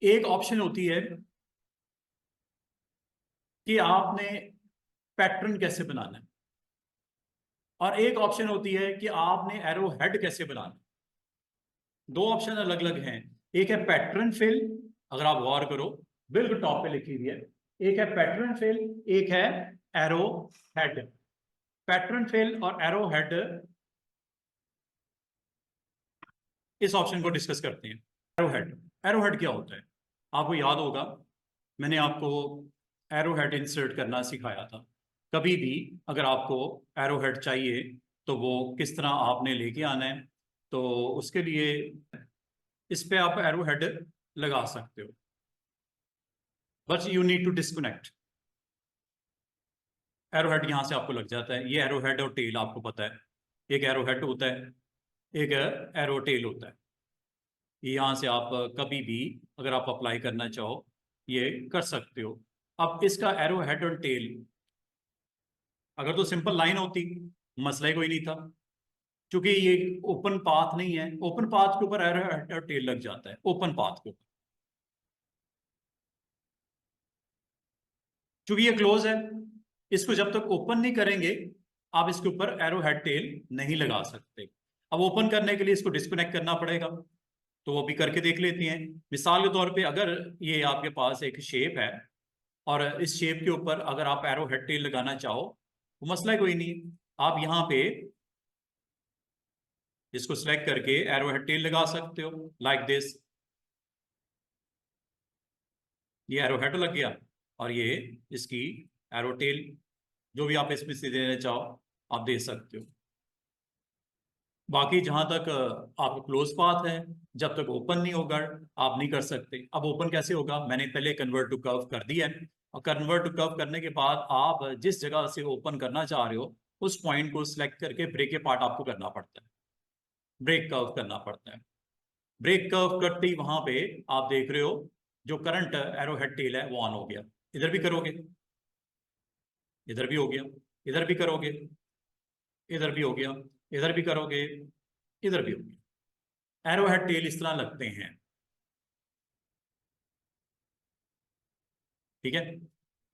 एक ऑप्शन होती है कि आपने पैटर्न कैसे बनाना है, और एक ऑप्शन होती है कि आपने एरो हेड कैसे बनाना है। दो ऑप्शन अलग अलग हैं। एक है पैटर्न फिल, अगर आप गौर करो बिल्कुल टॉप पे लिखी हुई है। एक है पैटर्न फिल, एक है एरो हेड। पैटर्न फिल और एरो हेड, इस ऑप्शन को डिस्कस करते हैं। एरो हेड, एरो हेड क्या होता है? आपको याद होगा मैंने आपको एरो हेड इंसर्ट करना सिखाया था। कभी भी अगर आपको एरो हेड चाहिए तो वो किस तरह आपने लेके आना है, तो उसके लिए इस पे आप एरो हेड लगा सकते हो। But you need to disconnect. Arrow head यहां से आपको लग जाता है। ये एरो हेड और टेल आपको पता है, एक एरो हेड होता है, एक एरो टेल होता है। ये यहां से आप कभी भी अगर आप अप्लाई करना चाहो ये कर सकते हो। अब इसका एरो हेड और टेल, अगर तो सिंपल लाइन होती मसला ही कोई नहीं था। क्योंकि ये ओपन पाथ नहीं है, ओपन पाथ के ऊपर एरो हेड और टेल लग जाता है, ओपन पाथ के ऊपर। क्योंकि ये क्लोज है, इसको जब तक ओपन नहीं करेंगे आप इसके ऊपर एरो हेड टेल नहीं लगा सकते। अब ओपन करने के लिए इसको डिस्कनेक्ट करना पड़ेगा, तो वो भी करके देख लेते हैं। मिसाल के तौर पे अगर ये आपके पास एक शेप है और इस शेप के ऊपर अगर आप एरो हेड टेल लगाना चाहो तो मसला कोई नहीं। आप यहाँ पे इसको सिलेक्ट करके एरो हेड टेल लगा सकते हो, लाइक दिस। ये एरो हेड लग गया और ये इसकी एरो टेल, जो भी आप इसमें से देना चाहो आप दे सकते हो। बाकी जहां तक आपको क्लोज पाथ है, जब तक ओपन नहीं होगा आप नहीं कर सकते। अब ओपन कैसे होगा? मैंने पहले कन्वर्ट टू कर्व कर दिया है, और कन्वर्ट टू कर्व करने के बाद आप जिस जगह से ओपन करना चाह रहे हो उस पॉइंट को सिलेक्ट करके ब्रेक के पार्ट आपको करना पड़ता है, ब्रेक कर्व करना पड़ता है। ब्रेक कर्व करते ही वहां पे आप देख रहे हो जो करंट एरो हेड टेल है वो ऑन हो गया। इधर भी करोगे, इधर भी हो गया, इधर भी करोगे, इधर भी हो गया, इधर भी करोगे, इधर भी हो गया। एरो हेड टेल इस तरह लगते हैं, ठीक है।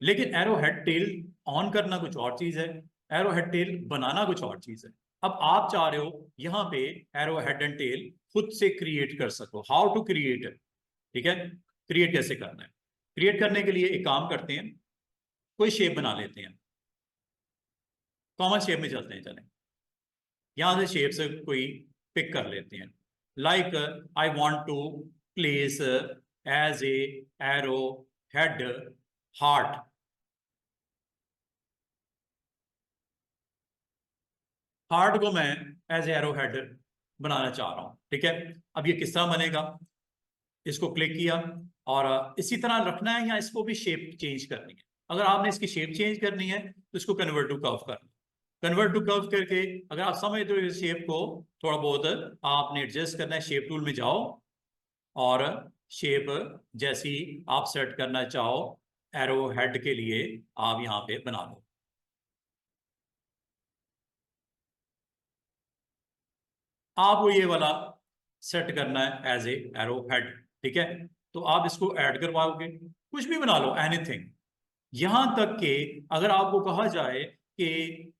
लेकिन एरो हेड टेल ऑन करना कुछ और चीज है, एरो हेड टेल बनाना कुछ और चीज है। अब आप चाह रहे हो यहां पे एरो हेड एंड टेल खुद से क्रिएट कर सको। हाउ टू क्रिएट, ठीक है। क्रिएट कैसे करना है? क्रिएट करने के लिए एक काम करते हैं, कोई शेप बना लेते हैं। कॉमन शेप में चलते हैं, चलें। यहां से शेप से कोई पिक कर लेते हैं। Like I want to place as a arrow head heart. Heart को मैं एज एरो हेड बनाना चाह रहा हूं, ठीक है। अब ये किस तरह बनेगा? इसको क्लिक किया और इसी तरह रखना है या इसको भी शेप चेंज करनी है? अगर आपने इसकी शेप चेंज करनी है तो इसको कन्वर्ट टू कर्व करना। कन्वर्ट टू कर्व करके अगर आप समझते हो इस शेप को थोड़ा बहुत आपने एडजस्ट करना है, शेप टूल में जाओ और शेप जैसी आप सेट करना चाहो एरो हेड के लिए आप यहां पे बना लो। आपको ये वाला सेट करना है एज ए एरो हेड, ठीक है। तो आप इसको ऐड करवाओगे, कुछ भी बना लो, एनीथिंग। यहां तक कि अगर आपको कहा जाए कि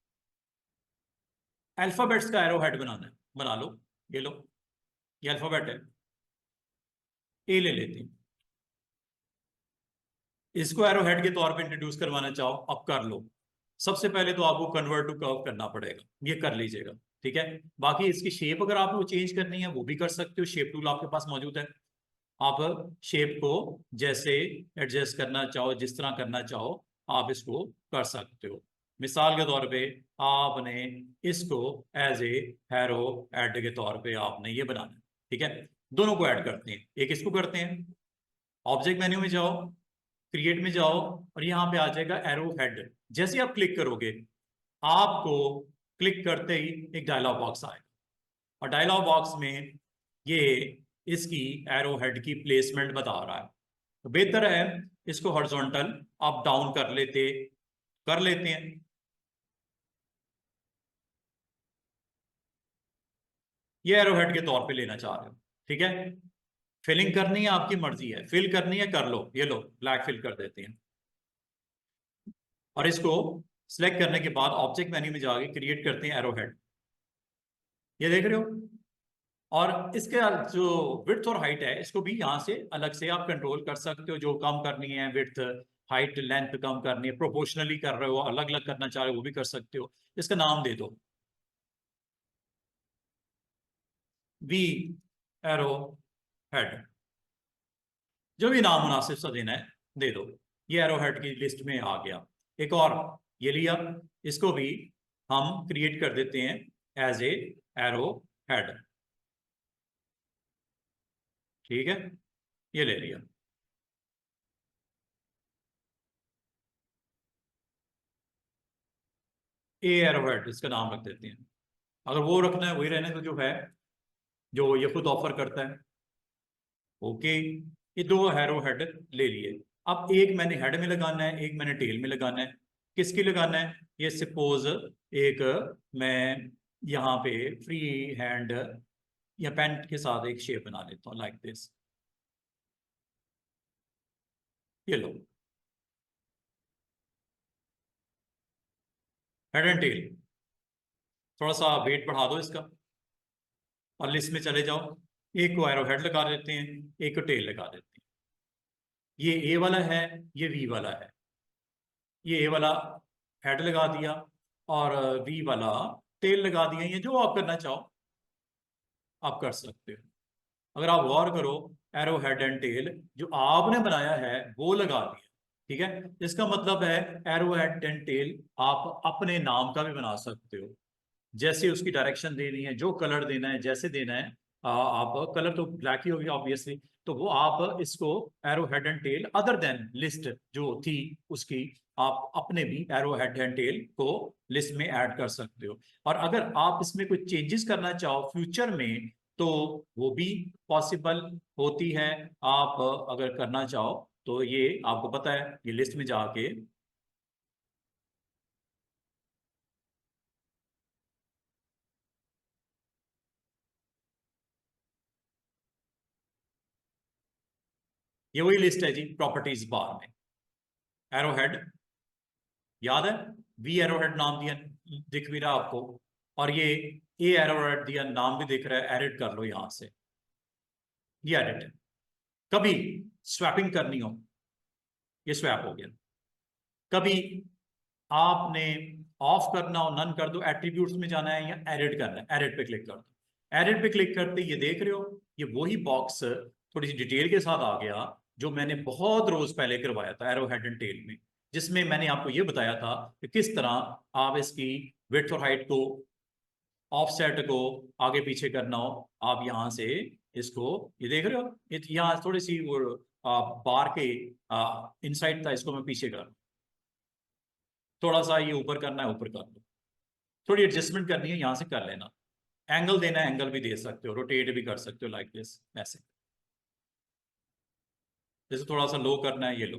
अल्फाबेट्स का एरो हेड बनाना है, बना लो। ये लो, ये अल्फाबेट है, ए ले लेते हैं। इसको एरो हेड के तौर पे इंट्रोड्यूस करवाना चाहो अब कर लो। सबसे पहले तो आपको कन्वर्ट टू कर्व करना पड़ेगा, ये कर लीजिएगा, ठीक है। बाकी इसकी शेप अगर आपको चेंज करनी है वो भी कर सकते हो, शेप टूल आपके पास मौजूद है। आप शेप को जैसे एडजस्ट करना चाहो, जिस तरह करना चाहो आप इसको कर सकते हो। मिसाल के तौर पे आपने इसको एज ए हैरो ऐड के तौर पे आपने ये बनाना है, ठीक है। दोनों को ऐड करते हैं, एक इसको करते हैं। ऑब्जेक्ट मेन्यू में जाओ, क्रिएट में जाओ और यहां पे आ जाएगा एरो हेड। जैसे आप क्लिक करोगे आपको क्लिक करते ही एक डायलॉग बॉक्स आएगा, और डायलॉग बॉक्स में ये इसकी एरो हेड की प्लेसमेंट बता रहा है। तो बेहतर है इसको हॉरिजॉन्टल अप डाउन कर लेते हैं। ये एरो हेड के तौर पे लेना चाह रहे हो, ठीक है। फिलिंग करनी है आपकी मर्जी है, फिल करनी है कर लो, ये लो ब्लैक फिल कर देते हैं। और इसको सिलेक्ट करने के बाद ऑब्जेक्ट मेन्यू में जाके क्रिएट करते हैं एरो हेड, ये देख रहे हो। और इसके जो विड्थ और हाइट है इसको भी यहाँ से अलग से आप कंट्रोल कर सकते हो, जो कम करनी है विड्थ हाइट लेंथ कम करनी है, प्रोपोर्शनली कर रहे हो अलग अलग करना चाह रहे हो वो भी कर सकते हो। इसका नाम दे दो वी एरो हेड, जो भी नाम मुनासिब सा देना है दे दो। ये एरो हेड की लिस्ट में आ गया। एक और ये लिया, इसको भी हम क्रिएट कर देते हैं एज ए एरो हेड, ठीक है, ये ले लिया। ए एरो हेड इसका नाम रख देते हैं। अगर वो रखना है वही रहने तो, जो है जो ये खुद ऑफर करता है। ओके, ये दो हैरो हेड ले लिए। अब एक मैंने हेड में लगाना है, एक मैंने टेल में लगाना है। किसकी लगाना है? ये सपोज एक मैं यहाँ पे फ्री हैंड या पेन के साथ एक शेप बना लेता हूँ लाइक दिस, ये लो हेड एंड टेल। थोड़ा सा वेट बढ़ा दो इसका और लिस्ट में चले जाओ। एक को एरो हेड लगा देते हैं, एक को टेल लगा देते हैं। ये ए वाला है, ये वी वाला है। ये ए वाला हेड लगा दिया और वी वाला टेल लगा दिया। ये जो आप करना चाहो आप कर सकते हो। अगर आप गौर करो, एरो हेड एंड टेल जो आपने बनाया है वो लगा दिया, ठीक है। इसका मतलब है एरो हेड एंड टेल आप अपने नाम का भी बना सकते हो। जैसे उसकी डायरेक्शन देनी है, जो कलर देना है, जैसे देना है। आप कलर तो ब्लैक ही होगी ऑब्वियसली, तो वो आप इसको arrow head and tail other than list जो थी उसकी, आप अपने भी एरो हेड एंड टेल को लिस्ट में ऐड कर सकते हो। और अगर आप इसमें कोई चेंजेस करना चाहो फ्यूचर में तो वो भी पॉसिबल होती है। आप अगर करना चाहो तो ये आपको पता है, ये लिस्ट में जाके ये वही लिस्ट है जी प्रॉपर्टीज बार में। एरो हेड याद है, वी एरोहेड नाम दिया, दिख भी रहा आपको। और ये ए एरोहेड दिया, नाम भी दिख रहा है, एडिट कर लो यहां से, ये एडिट है। कभी स्वैपिंग करनी हो, ये स्वैप हो गया। कभी आपने ऑफ करना हो, नन कर दो, एट्रीब्यूट्स में जाना है या एडिट करना है, एडिट पे क्लिक कर दो। एडिट पे क्लिक करते ये देख रहे हो, ये वही बॉक्स थोड़ी सी डिटेल के साथ आ गया जो मैंने बहुत रोज पहले करवाया था एरो हेड एंड टेल में, जिसमें मैंने आपको ये बताया था कि किस तरह आप इसकी विड्थ और हाइट को, ऑफसेट को आगे पीछे करना हो। आप यहाँ से इसको, ये देख रहे हो, ये यहाँ थोड़ी सी वो बार के इनसाइड था, इसको मैं पीछे कर, थोड़ा सा ये ऊपर करना है ऊपर कर लो। थोड़ी एडजस्टमेंट करनी है यहाँ से कर लेना। एंगल देना है एंगल भी दे सकते हो, रोटेट भी कर सकते हो लाइक दिस, ऐसे। जैसे थोड़ा सा लो करना है, ये लो,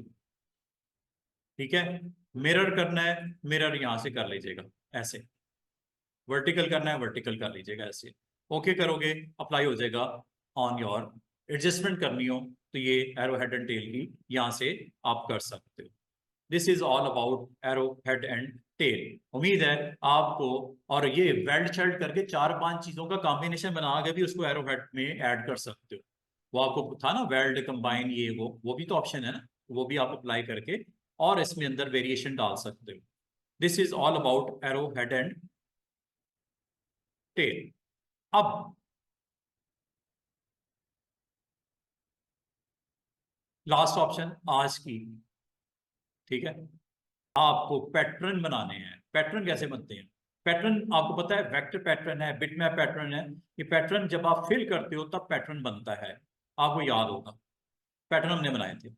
ठीक है। मिरर करना है, मिरर यहाँ से कर लीजिएगा ऐसे। वर्टिकल करना है वर्टिकल कर लीजिएगा ऐसे। ओके करोगे अप्लाई हो जाएगा ऑन योर। एडजस्टमेंट करनी हो तो ये एरो हेड एंड टेल की यहाँ से आप कर सकते हो। This is all about arrow head and tail. उम्मीद है आपको, और ये वेल्ड शेल्ड करके चार पांच चीजों का कॉम्बिनेशन बना के भी उसको एरो हेड में ऐड कर सकते हो। वो आपको था ना वेल्ड कंबाइन, ये वो भी तो ऑप्शन है ना, वो भी आप अप्लाई करके और इसमें अंदर वेरिएशन डाल सकते हो। This is all about arrow head and tail. अब लास्ट ऑप्शन आज की, ठीक है। आपको पैटर्न बनाने हैं। पैटर्न कैसे बनते हैं? पैटर्न आपको पता है, वेक्टर पैटर्न है, बिटमैप पैटर्न है। ये पैटर्न जब आप फिल करते हो तब पैटर्न बनता है, आपको याद होगा। पैटर्न हमने बनाए थे,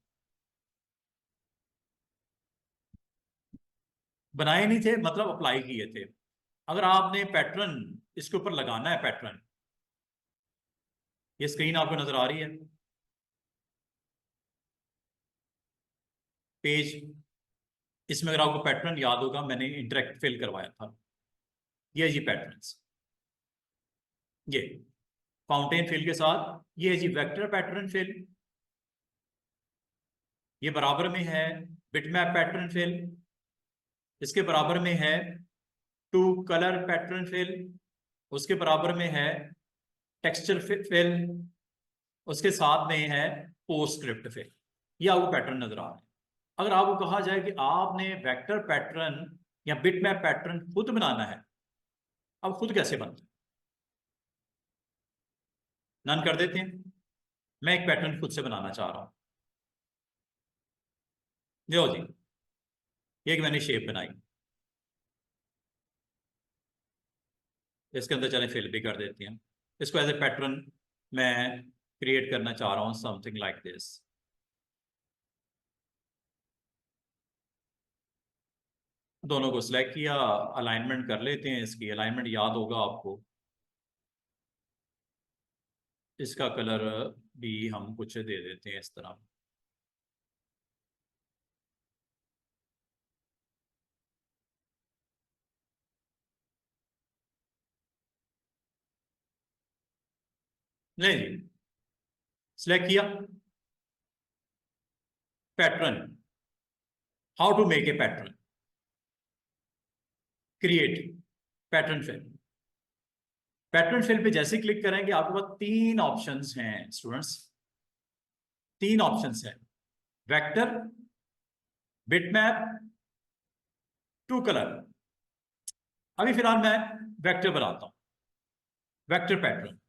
बनाए नहीं थे मतलब अप्लाई किए थे। अगर आपने पैटर्न इसके ऊपर लगाना है, पैटर्न, ये स्क्रीन आपको नजर आ रही है, पेज। इसमें अगर आपको पैटर्न याद होगा, मैंने इंटरेक्ट फिल करवाया था, ये जी पैटर्न्स, ये फाउंटेन फिल के साथ ये है जी वेक्टर पैटर्न फिल, ये बराबर में है बिटमैप पैटर्न फिल, इसके बराबर में है टू कलर पैटर्न फिल, उसके बराबर में है टेक्सचर फिल, उसके साथ में है पोस्टस्क्रिप्ट फिल। ये आपको पैटर्न नजर आ रहा है। अगर आपको कहा जाए कि आपने वेक्टर पैटर्न या बिटमैप पैटर्न खुद बनाना है, अब खुद कैसे बनता है? नन कर देते हैं। मैं एक पैटर्न खुद से बनाना चाह रहा हूं। लो जी, एक मैंने शेप बनाई, इसके अंदर चले फिल भी कर देते हैं। इसको एज ए पैटर्न मैं क्रिएट करना चाह रहा हूं, समथिंग लाइक दिस। दोनों को सिलेक्ट किया, अलाइनमेंट कर लेते हैं। इसकी अलाइनमेंट याद होगा आपको। इसका कलर भी हम कुछ दे देते हैं इस तरह। नहीं जी, सिलेक्ट किया pattern, how to make a pattern, create pattern fill. Pattern fill पे जैसे क्लिक करेंगे आपके पास तीन ऑप्शंस हैं स्टूडेंट्स, तीन ऑप्शंस हैं, वेक्टर, बिटमैप, टू कलर। अभी फिलहाल मैं वेक्टर बनाता हूं, वेक्टर पैटर्न।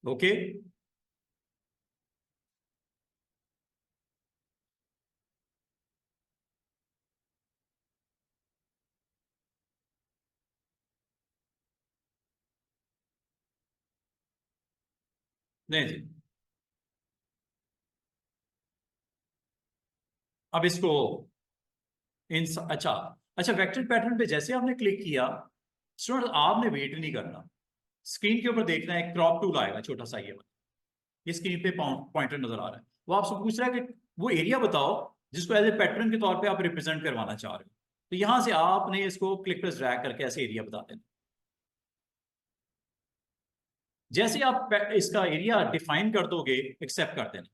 ओके, नहीं जी, अब इसको इन अच्छा अच्छा, वेक्टर पैटर्न पे जैसे आपने क्लिक किया स्टूडेंट, आपने वेट नहीं करना। स्क्रीन के ऊपर देखना है क्रॉप टूल आएगा छोटा सा, ये वाला, ये स्क्रीन पे पॉइंटर नजर आ रहा है। वो आपसे पूछ रहा है कि वो एरिया बताओ जिसको एज ए पैटर्न के तौर पे आप रिप्रेजेंट करवाना चाह रहे हो। तो यहां से आपने इसको क्लिक प्रेस ड्रैग करके ऐसे एरिया बता देना। जैसे आप इसका एरिया डिफाइन कर दोगे, एक्सेप्ट कर देना।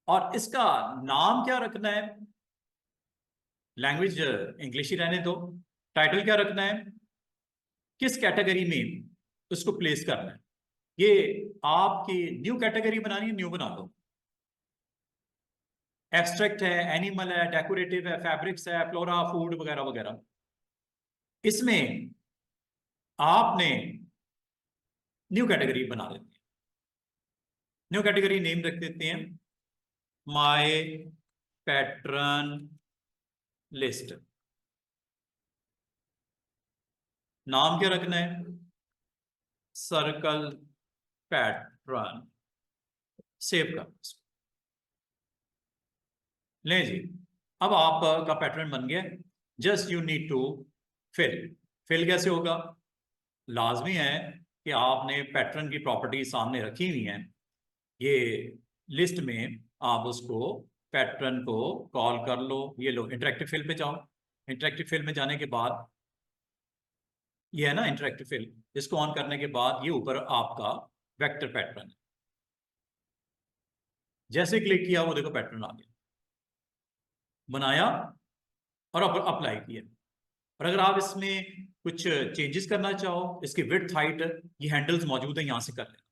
और इसका नाम क्या रखना है? लैंग्वेज इंग्लिश ही रहने दो। टाइटल क्या रखना है? किस कैटेगरी में उसको प्लेस करना है? ये आपकी न्यू कैटेगरी बनानी है, न्यू बना दो। एब्स्ट्रैक्ट है, एनिमल है, डेकोरेटिव है, फैब्रिक्स है, फ्लोरा, फूड वगैरह वगैरह। इसमें आपने न्यू कैटेगरी बना देते हैं। न्यू कैटेगरी नेम रख देते हैं माय पैटर्न लिस्ट। नाम क्या रखना है? Circle pattern. सेव कर, ले जी। अब आपका पैटर्न बन गया। Just you need to fill. Fill कैसे होगा? लाजमी है कि आपने पैटर्न की प्रॉपर्टी सामने रखी हुई है, ये लिस्ट में आप उसको पैटर्न को कॉल कर लो। ये लो, इंटरेक्टिव फिल पे जाओ। इंटरेक्टिव फिल में जाने के बाद ये है ना इंटरेक्टिव फिल, इसको ऑन करने के बाद ये ऊपर आपका वेक्टर पैटर्न है। जैसे क्लिक किया वो देखो पैटर्न आ गया, बनाया और अप्लाई किया। और अगर आप इसमें कुछ चेंजेस करना चाहो, इसकी विड्थ हाइट, ये हैंडल्स मौजूद है, यहां से कर लेना।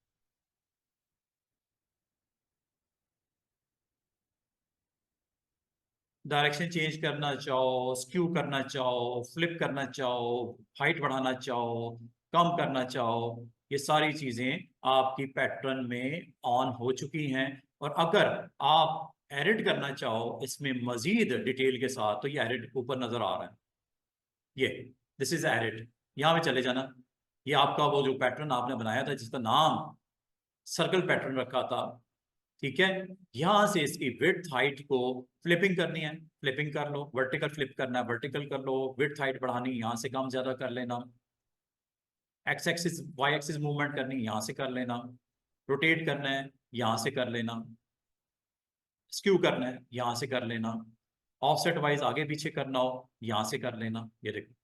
डायरेक्शन चेंज करना चाहो, स्क्यू करना चाहो, फ्लिप करना चाहो, हाइट बढ़ाना चाहो, कम करना चाहो, ये सारी चीजें आपकी पैटर्न में ऑन हो चुकी हैं। और अगर आप एडिट करना चाहो इसमें मजीद डिटेल के साथ, तो ये एडिट ऊपर नजर आ रहा है, ये दिस इज एडिट। यहां पे चले जाना। ये आपका वो जो पैटर्न आपने बनाया था जिसका नाम सर्कल पैटर्न रखा था, ठीक है। यहां से इसकी विड्थ हाइट को फ्लिपिंग करनी है, फ्लिपिंग कर लो। वर्टिकल फ्लिप करना है, वर्टिकल कर लो। विड्थ हाइट बढ़ानी, यहां से कम ज्यादा कर लेना। X axis Y axis movement करनी, यहां से कर लेना। रोटेट करना है, यहां से कर लेना। स्क्यू करना है, यहां से कर लेना। ऑफसेट वाइज आगे पीछे करना हो, यहां से कर लेना। ये देखो,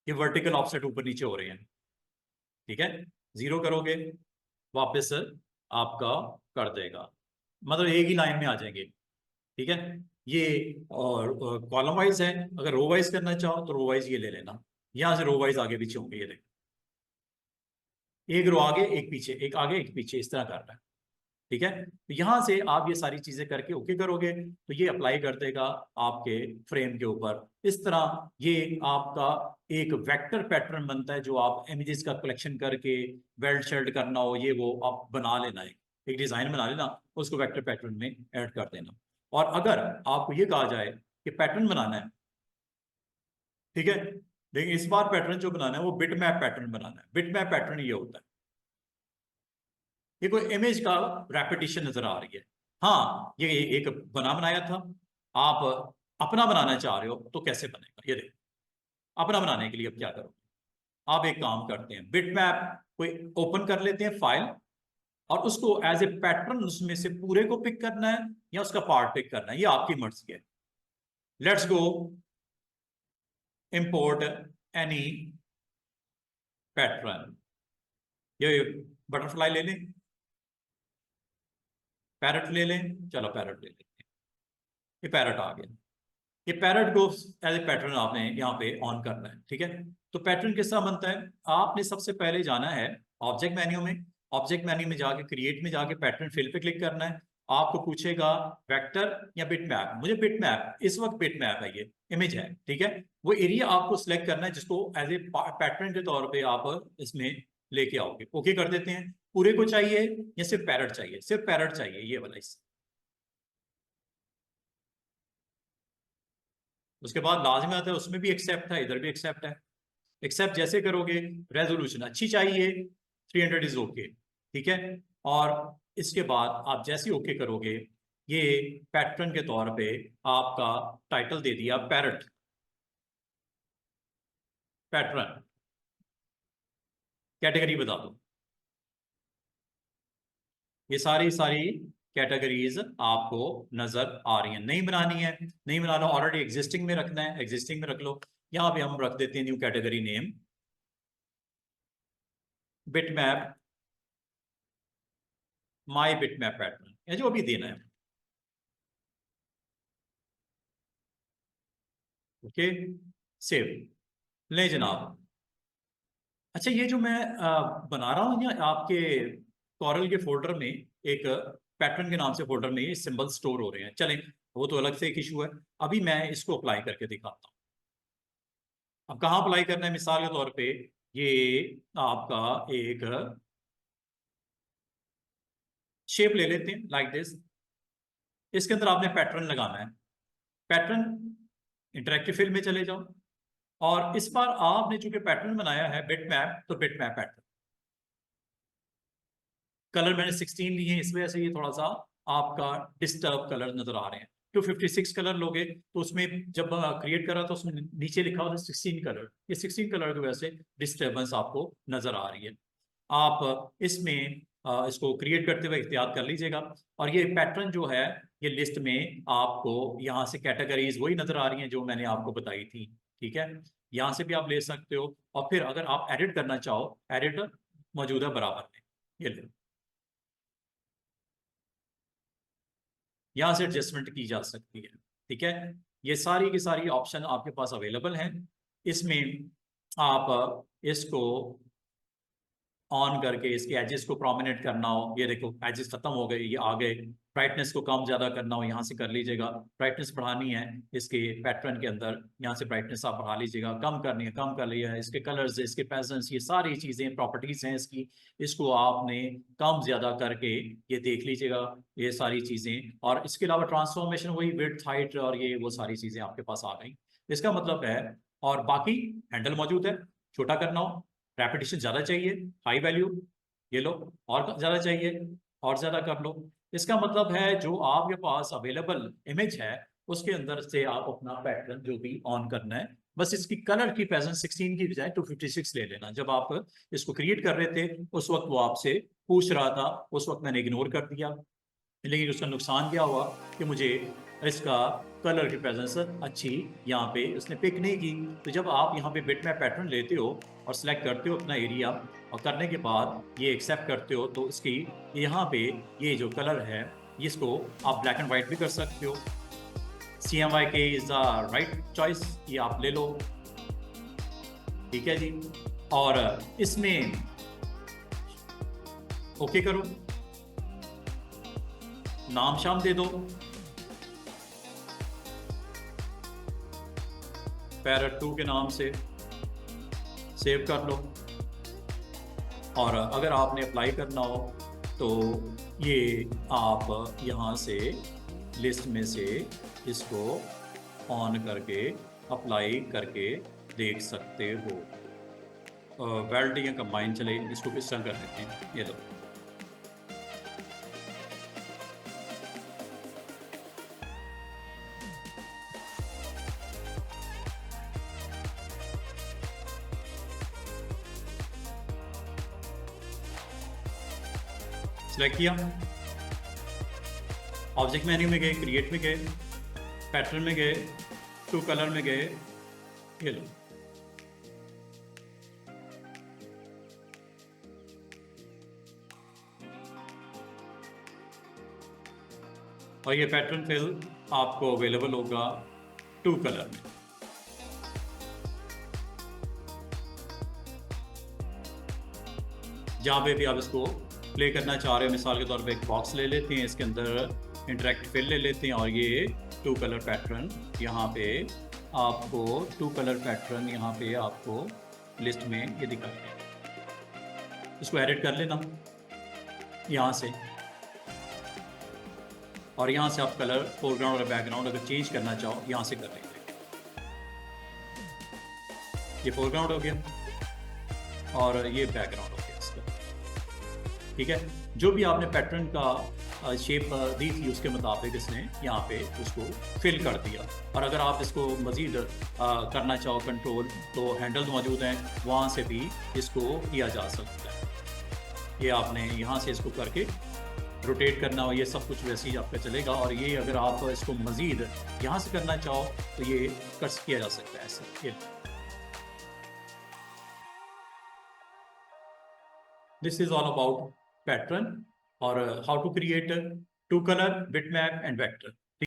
ये वर्टिकल ऑफसेट ऊपर नीचे हो रहे हैं। ठीक है, 0 करोगे वापस आपका कर देगा, मतलब एक ही लाइन में आ जाएंगे। ठीक है, ये और कॉलम वाइज है। अगर रो वाइज करना चाहो तो रो वाइज ये ले लेना, यहां से रो वाइज आगे पीछे होंगे, ये देखो एक रो आगे एक पीछे, एक आगे एक पीछे, इस तरह कर रहा है। ठीक है, तो यहां से आप ये सारी चीजें करके ओके करोगे तो ये अप्लाई कर देगा आपके फ्रेम के ऊपर। इस तरह ये आपका एक वेक्टर पैटर्न बनता है, जो आप इमेजेस का कलेक्शन करके वेल्ड शेल्ड करना हो, ये वो आप बना लेना है, एक डिजाइन बना लेना, उसको वेक्टर पैटर्न में ऐड कर देना। और अगर आपको ये कहा जाए कि पैटर्न बनाना है, ठीक है, लेकिन इस बार पैटर्न जो बनाना है वो बिट मैप पैटर्न बनाना है। बिट मैप पैटर्न ये होता है, ये कोई इमेज का रेपिटेशन नजर आ रही है। हाँ, ये एक बना बनाया था, आप अपना बनाना चाह रहे हो तो कैसे बनेगा, ये देखो। अपना बनाने के लिए अब क्या करोगे, आप एक काम करते हैं, बिट मैप कोई ओपन कर लेते हैं फाइल, और उसको एज ए पैटर्न उसमें से पूरे को पिक करना है या उसका पार्ट पिक करना है, ये आपकी मर्जी है। Let's go import any pattern, ये बटरफ्लाई ले लें, पैरट ले लें, चलो पैरट ले लें, ये पैरट आ गया। ये पैरट को एज ए पैटर्न आपने यहाँ पे ऑन करना है। ठीक है, तो पैटर्न किस तरह बनता है, आपने सबसे पहले जाना है ऑब्जेक्ट मेन्यू में, ऑब्जेक्ट मेन्यू में जाके क्रिएट में जाके पैटर्न फिल पे क्लिक करना है। आपको पूछेगा वेक्टर या बिट मैप, मुझे बिट मैप, इस वक्त बिट मैप है, ये इमेज है। ठीक है, वो एरिया आपको सिलेक्ट करना है जिसको एज ए पैटर्न के तौर पर आप इसमें लेके आओगे। ओके कर देते हैं। पूरे को चाहिए या सिर्फ पैरट चाहिए, सिर्फ पैरट चाहिए ये वाला। इस उसके बाद लाजमी आता है, उसमें भी एक्सेप्ट है, इधर भी एक्सेप्ट है। एक्सेप्ट जैसे करोगे, रेजोल्यूशन अच्छी चाहिए 300 इज ओके। ठीक है, और इसके बाद आप जैसे ओके करोगे, ये पैटर्न के तौर पे आपका टाइटल दे दिया पैरट पैटर्न, कैटेगरी बता दो। ये सारी सारी कैटेगरीज आपको नजर आ रही हैं। नहीं बनानी है, नहीं बनाना, ऑलरेडी एग्जिस्टिंग में रखना है, एग्जिस्टिंग में रख लो। यहां पे हम रख देते हैं न्यू कैटेगरी नेम बिटमैप, माई बिटमैप पैटर्न, या जो भी देना है। ओके, सेव ले जनाब। अच्छा, ये जो मैं बना रहा हूँ ना आपके कॉरल के फोल्डर में, एक पैटर्न के नाम से फोल्डर में ये सिंबल स्टोर हो रहे हैं, चलें वो तो अलग से एक इशू है। अभी मैं इसको अप्लाई करके दिखाता हूँ। अब कहाँ अप्लाई करना है, मिसाल के तौर पे ये आपका एक शेप ले लेते हैं लाइक दिस, इसके अंदर आपने पैटर्न लगाना है। पैटर्न इंटरेक्टिव फील्ड में चले जाओ, और इस बार आपने चूंकि पैटर्न बनाया है बिट मैप, तो बिट मैप पैटर्न कलर मैंने 16 लिए हैं, इस वजह से ये थोड़ा सा आपका डिस्टर्ब कलर नजर आ रहे हैं। 256 कलर लोगे तो उसमें जब क्रिएट करा तो उसमें नीचे लिखा होता है 16 कलर, ये 16 कलर की वजह से डिस्टर्बेंस आपको नजर आ रही है। आप इसमें इसको क्रिएट करते हुए एहतियात कर लीजिएगा। और ये पैटर्न जो है, ये लिस्ट में आपको यहाँ से कैटेगरीज वही नजर आ रही हैं जो मैंने आपको बताई थी। ठीक है, यहाँ से भी आप ले सकते हो, और फिर अगर आप एडिट करना चाहो, एडिट मौजूद है बराबर में, ये ले, यहाँ से एडजस्टमेंट की जा सकती है। ठीक है, ये सारी की सारी ऑप्शन आपके पास अवेलेबल हैं। इसमें आप इसको ऑन करके इसके एजेस को प्रोमिनेंट करना हो, ये देखो एजेस खत्म हो गए, ये आ गए। ब्राइटनेस को कम ज्यादा करना हो, यहाँ से कर लीजिएगा। ब्राइटनेस बढ़ानी है इसके पैटर्न के अंदर, यहाँ से ब्राइटनेस आप बढ़ा लीजिएगा। कम करनी है, कम कर लिया है। इसके कलर्स, इसके पैटर्न्स, ये सारी चीजें प्रॉपर्टीज हैं इसकी, इसको आपने कम ज्यादा करके ये देख लीजिएगा, ये सारी चीजें। और इसके अलावा ट्रांसफॉर्मेशन वही विड्थ, हाइट और ये वो सारी चीजें आपके पास आ गई। इसका मतलब है, और बाकी हैंडल मौजूद है, छोटा करना हो, रेपिटेशन ज्यादा चाहिए, हाई वैल्यू, ये लो, और ज्यादा चाहिए और ज्यादा कर लो। इसका मतलब है जो आपके पास अवेलेबल इमेज है उसके अंदर से आप अपना पैटर्न जो भी ऑन करना है, बस इसकी कलर की प्रेजेंस 16 की बजाय 256 ले लेना। जब आप इसको क्रिएट कर रहे थे उस वक्त वो आपसे पूछ रहा था, उस वक्त मैंने इग्नोर कर दिया। लेकिन उसका नुकसान क्या हुआ कि मुझे इसका कलर की प्रेजेंस अच्छी यहाँ पे उसने पिक नहीं की। तो जब आप यहाँ पे बिटमैप पैटर्न लेते हो और सिलेक्ट करते हो अपना एरिया, और करने के बाद ये एक्सेप्ट करते हो तो इसकी यहाँ पे ये जो कलर है इसको आप ब्लैक एंड वाइट भी कर सकते हो। CMYK is the right choice, ये आप ले लो। ठीक है जी। और इसमें ओके करो, नाम शाम दे दो, पैरट 2 के नाम से सेव कर लो। और अगर आपने अप्लाई करना हो तो ये आप यहाँ से लिस्ट में से इसको ऑन करके अप्लाई करके देख सकते हो। वेल्ड या कंबाइन चले, इसको किस तरह कर देते हैं, ये लो। सिलेक्ट किया, ऑब्जेक्ट मेन्यू में गए, क्रिएट में गए, पैटर्न में गए, टू कलर में गए, ये लो। और ये पैटर्न फिल आपको अवेलेबल होगा टू कलर में। जहाँ पे भी आप इसको प्ले करना चाह रहे हो, मिसाल के तौर पे एक बॉक्स ले लेते हैं, इसके अंदर इंटरेक्टिव फिल ले लेते हैं और ये टू कलर पैटर्न यहाँ पे आपको टू कलर पैटर्न यहाँ पे आपको लिस्ट में ये दिखाई दे। इसको एडिट कर लेना यहाँ से, और यहाँ से आप कलर फोरग्राउंड और बैकग्राउंड अगर चेंज करना चाहो यहाँ से कर लेंगे। ये फोरग्राउंड हो गया और ये बैकग्राउंड हो गया इसका। ठीक है, जो भी आपने पैटर्न का शेप दी थी उसके मुताबिक इसने यहाँ पे उसको फिल कर दिया। और अगर आप इसको मज़ीद करना चाहो कंट्रोल, तो हैंडल मौजूद हैं, वहाँ से भी इसको किया जा सकता है। ये आपने यहाँ से इसको करके रोटेट करना हो, ये सब कुछ वैसे ही आपका चलेगा। और ये अगर आप इसको मज़ीद यहाँ से करना चाहो तो ये किया जा सकता है ऐसे। This is all about pattern और how to create two colour, bitmap and vector.